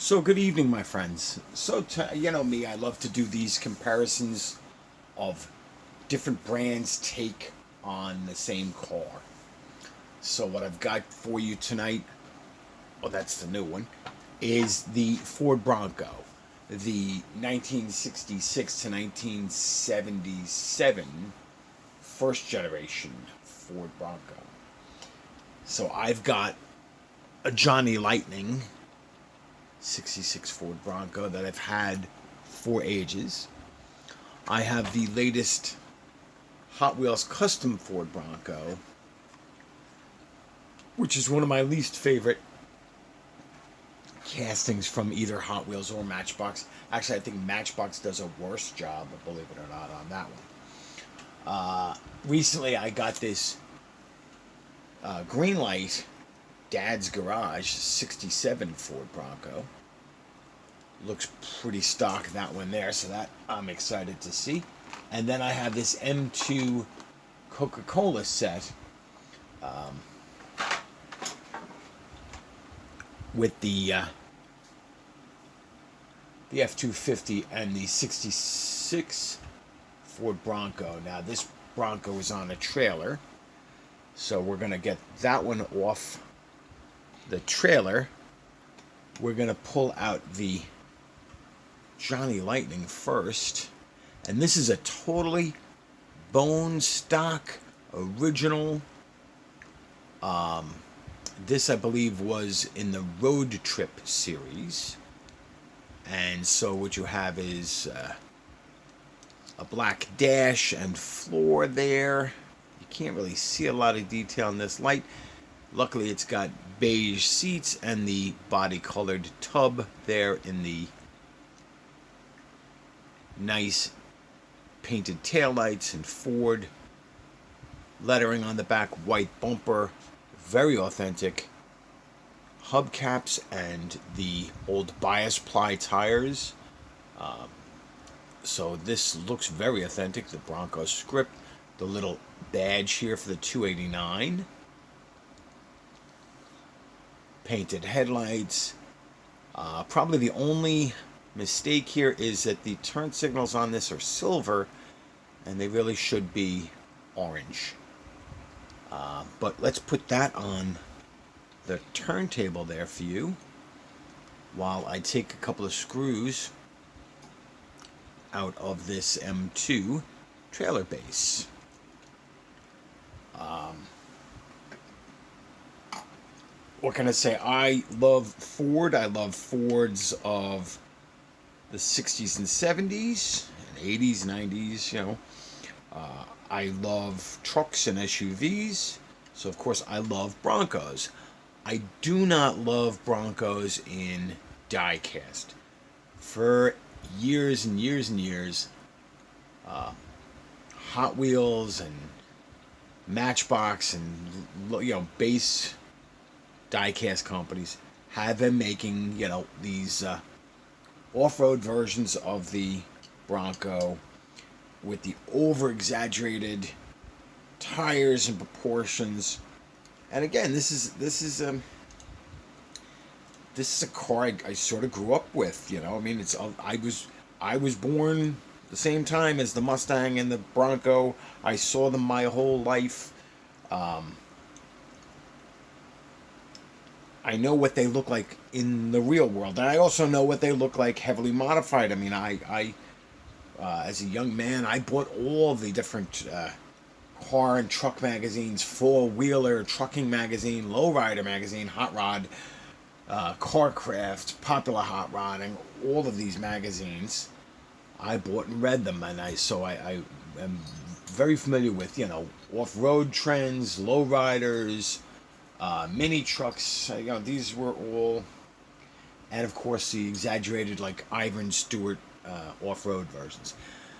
So good evening, my friends. You know me, I love to do these comparisons of different brands' take on the same car. So what I've got for you tonight, oh, that's the new one, is the Ford Bronco, the 1966 to 1977 first generation Ford Bronco. So I've got a Johnny Lightning 66 Ford Bronco that I've had for ages. I have the latest Hot Wheels custom Ford Bronco, which is one of my least favorite castings from either Hot Wheels or Matchbox. Actually, I think Matchbox does a worse job, believe it or not, on that one. Recently, I got this Greenlight Dad's Garage 67 Ford Bronco. Looks pretty stock, that one there, so that I'm excited to see. And then I have this M2 Coca-Cola set with the F-250 and the 66 Ford Bronco. Now this Bronco is on a trailer, so we're going to get that one off the trailer. We're going to pull out the Johnny Lightning first, and this is a totally bone stock original. This I believe was in the Road Trip series, and so what you have is a black dash and floor there. You can't really see a lot of detail in this light. Luckily it's got beige seats and the body colored tub there in the nice painted taillights and Ford lettering on the back, white bumper, very authentic hubcaps, and the old bias ply tires. So this looks very authentic. The Bronco script, the little badge here for the 289, painted headlights. Probably the only mistake here is that the turn signals on this are silver, and they really should be orange. But let's put that on the turntable there for you while I take a couple of screws out of this M2 trailer base. What can I say? I love Ford. I love Fords of the 60s and 70s and 80s, 90s, you know. I love trucks and SUVs, so of course I love Broncos. I do not love Broncos in diecast. For years and years and years, Hot Wheels and Matchbox and base diecast companies have been making these off-road versions of the Bronco with the over-exaggerated tires and proportions. And again, this is a car I sort of grew up with. I mean, I was born the same time as the Mustang and the Bronco. I saw them my whole life. I know what they look like in the real world, and I also know what they look like heavily modified. I mean, I as a young man, I bought all the different car and truck magazines: Four-Wheeler, Trucking Magazine, Lowrider Magazine, Hot Rod, Carcraft, Popular Hot Rod, and all of these magazines. I bought and read them, and I am very familiar with off-road trends, lowriders, mini trucks. These were all, and of course the exaggerated like Ivan Stewart off-road versions.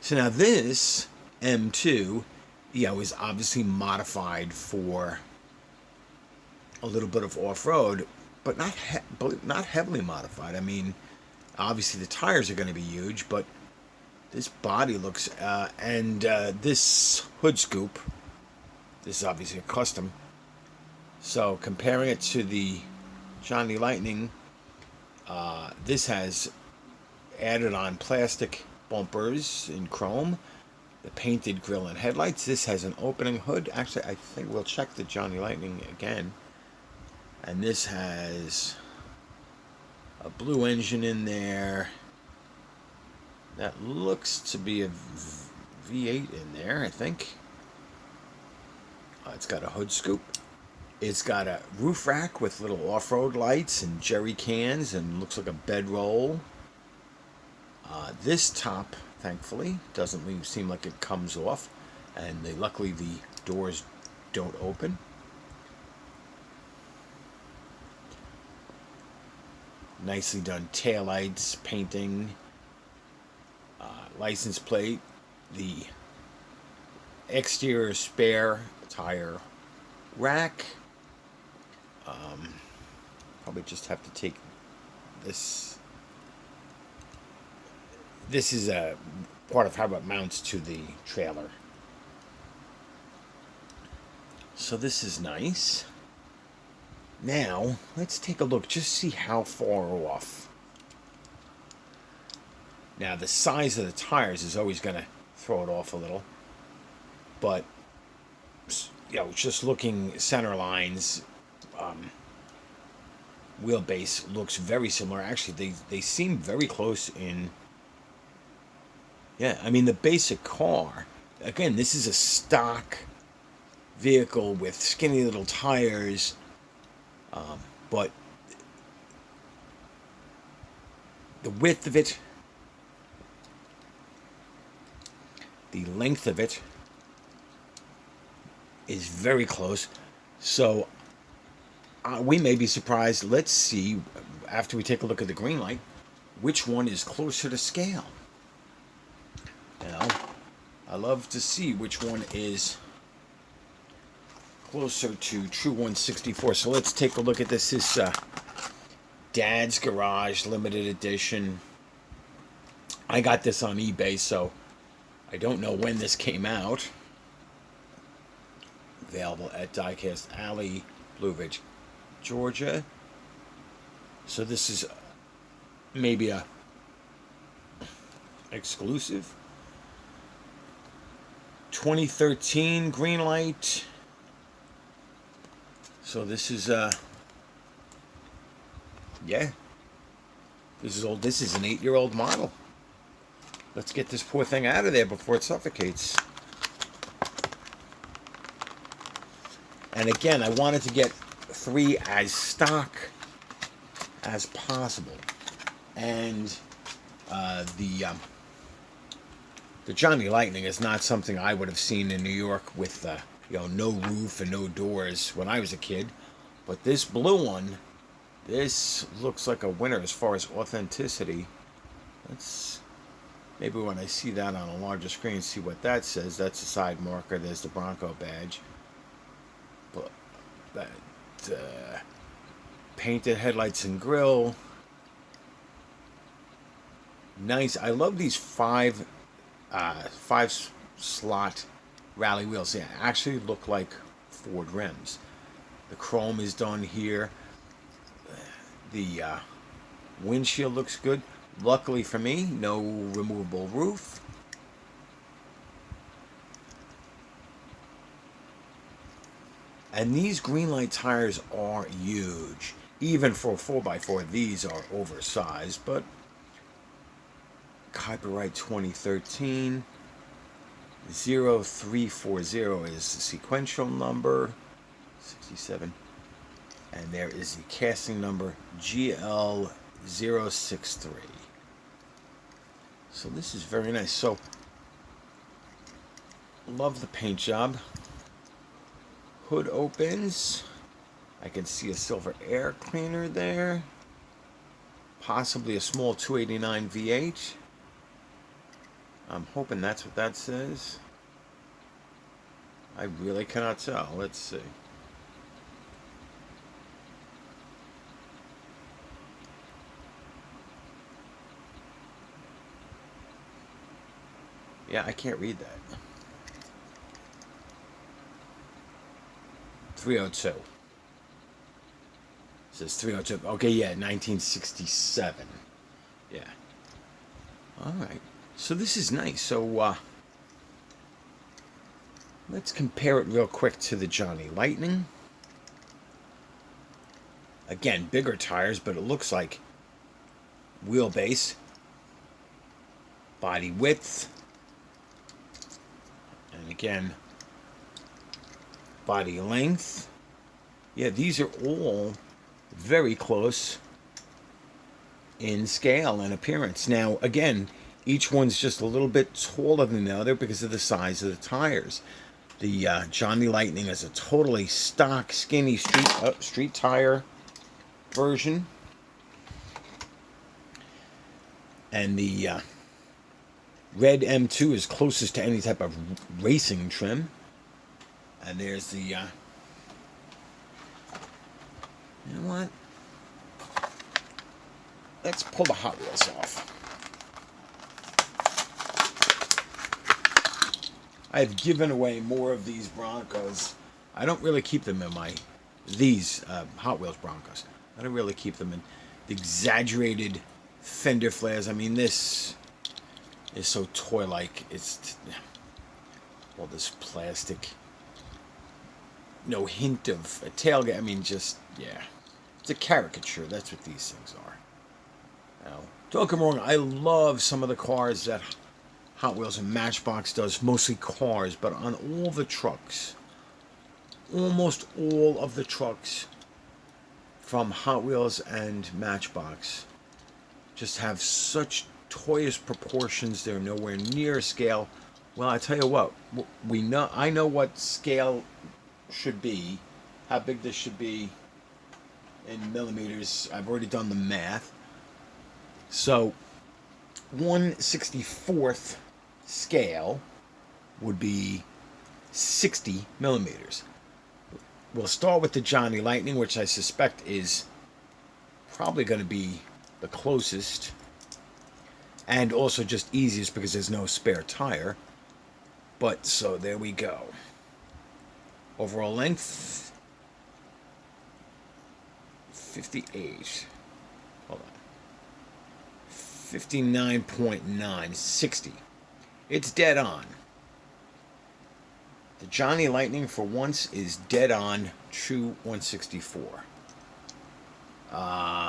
So now this M2, is obviously modified for a little bit of off-road, but not heavily modified. I mean, obviously the tires are going to be huge, but this body looks and this hood scoop. This is obviously a custom. So comparing it to the Johnny Lightning, This has added on plastic bumpers in chrome, the painted grille and headlights. This has an opening hood. Actually, I think we'll check the Johnny Lightning again. And this has a blue engine in there. That looks to be a V8 in there, I think. It's got a hood scoop. It's got a roof rack with little off-road lights and jerry cans and looks like a bedroll. This top, thankfully, doesn't seem like it comes off, and luckily the doors don't open. Nicely done taillights, painting, license plate, the exterior spare tire rack. Probably just have to take this. This is a part of how it mounts to the trailer. So this is nice. Now, let's take a look, just see how far off. Now, the size of the tires is always going to throw it off a little. But, just looking center lines, wheelbase looks very similar. Actually, they seem very close in. Yeah, I mean, the basic car, again, this is a stock vehicle with skinny little tires, but the width of it, the length of it is very close. So we may be surprised. Let's see, after we take a look at the Greenlight, which one is closer to scale. I love to see which one is closer to true 164. So let's take a look at this. This Dad's Garage limited edition. I got this on eBay, so I don't know when this came out. Available at Diecast Alley, Blue Ridge, Georgia. So this is maybe a exclusive. 2013 Greenlight. So this is yeah. This is old. This is an 8-year-old model. Let's get this poor thing out of there before it suffocates. And again, I wanted to get 3 as stock as possible. And the Johnny Lightning is not something I would have seen in New York with no roof and no doors when I was a kid. But this blue one, this looks like a winner as far as authenticity. Let's maybe when I see that on a larger screen, see what that says. That's a side marker. There's the Bronco badge. But that painted headlights and grille. Nice. I love these 5 slot rally wheels. They actually look like Ford rims. The chrome is done here. The windshield looks good. Luckily for me, no removable roof. And these Greenlight tires are huge. Even for a 4x4, these are oversized, but copyright 2013. 0340 is the sequential number. 67. And there is the casting number GL063. So this is very nice. So, love the paint job. Hood opens. I can see a silver air cleaner there. Possibly a small 289 V8. I'm hoping that's what that says. I really cannot tell. Let's see. Yeah, I can't read that. 302. says 302. Okay, yeah, 1967. Yeah. All right. So this is nice. So let's compare it real quick to the Johnny Lightning. Again, bigger tires, but it looks like wheelbase, body width, and again, body length. Yeah, these are all very close in scale and appearance. Now, again, each one's just a little bit taller than the other because of the size of the tires. The Johnny Lightning is a totally stock, skinny street tire version. And the red M2 is closest to any type of racing trim. And there's the... you know what? Let's pull the Hot Wheels off. I've given away more of these Broncos. I don't really keep them in these Hot Wheels Broncos. I don't really keep them in the exaggerated fender flares. I mean, this is so toy-like. It's all this plastic. No hint of a tailgate. I mean, just, yeah. It's a caricature. That's what these things are. Now, don't get me wrong. I love some of the cars that Hot Wheels and Matchbox does. Mostly cars. But on all the trucks, almost all of the trucks from Hot Wheels and Matchbox just have such toyish proportions. They're nowhere near scale. Well, I tell you what. I know what scale should be, how big this should be in millimeters. I've already done the math. So 1/64th scale would be 60 millimeters. We'll start with the Johnny Lightning, which I suspect is probably going to be the closest and also just easiest because there's no spare tire. But so there we go. Overall length, 58. Hold on. 59.9, 60. It's dead on. The Johnny Lightning, for once, is dead on, true 164.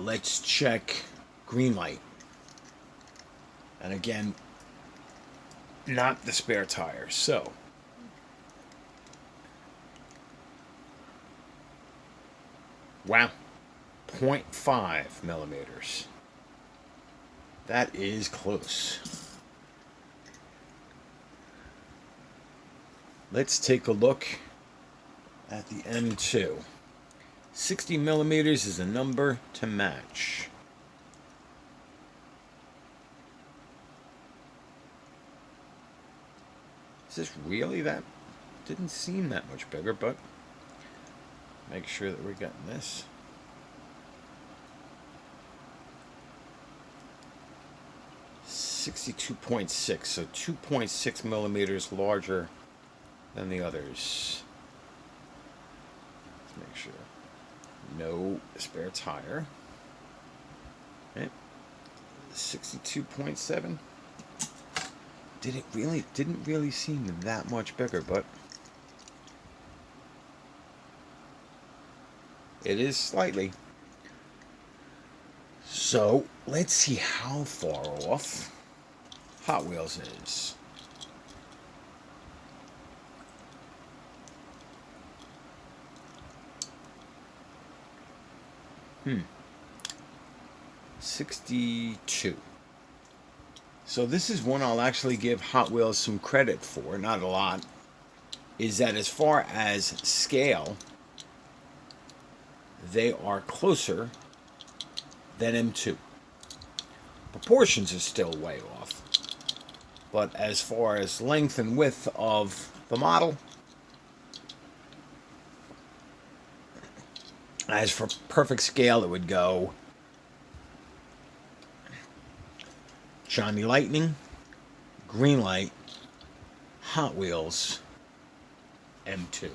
Let's check Greenlight. And again, not the spare tire. So, wow, 0.5 millimeters. That is close. Let's take a look at the M2. 60 millimeters is a number to match. Is this really that? Didn't seem that much bigger, but make sure that we're getting this. .6, so 2.6 millimeters larger than the others. Let's make sure. No spare tire. Okay. 62.7. Didn't really seem that much bigger, but it is slightly. So let's see how far off Hot Wheels is. — 62. So this is one I'll actually give Hot Wheels some credit for, not a lot, is that as far as scale, they are closer than M2. Proportions are still way off, but as far as length and width of the model, as for perfect scale, it would go Johnny Lightning, Greenlight, Hot Wheels, M2.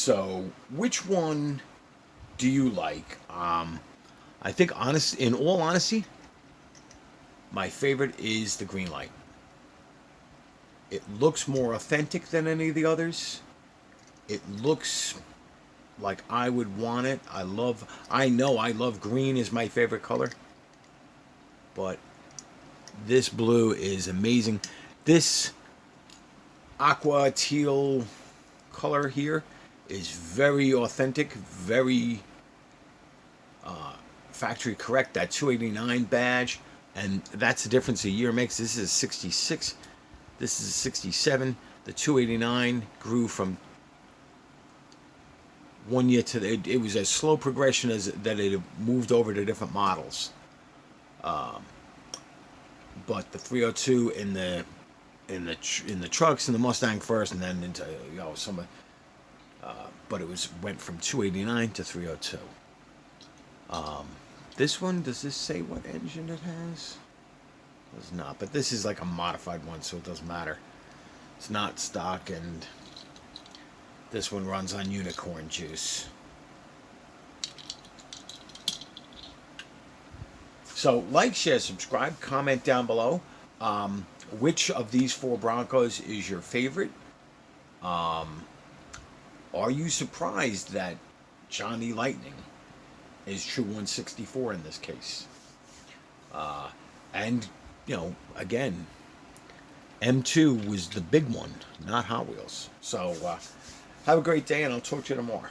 So, which one do you like? I think, in all honesty, my favorite is the Greenlight. It looks more authentic than any of the others. It looks like I would want it. I know I love green is my favorite color, but this blue is amazing. This aqua teal color here is very authentic, very factory correct. That 289 badge, and that's the difference a year makes. This is 66, this is 67. The 289 grew from one year to it was a slow progression as that it moved over to different models. But the 302 in the trucks and the Mustang first, and then into some. But it went from 289 to 302. This one, does this say what engine it has? It does not, but this is like a modified one, so it doesn't matter. It's not stock, and this one runs on unicorn juice. So like, share, subscribe, comment down below. Which of these four Broncos is your favorite? Are you surprised that Johnny Lightning is true 164 in this case? And, again, M2 was the big one, not Hot Wheels. So have a great day, and I'll talk to you tomorrow.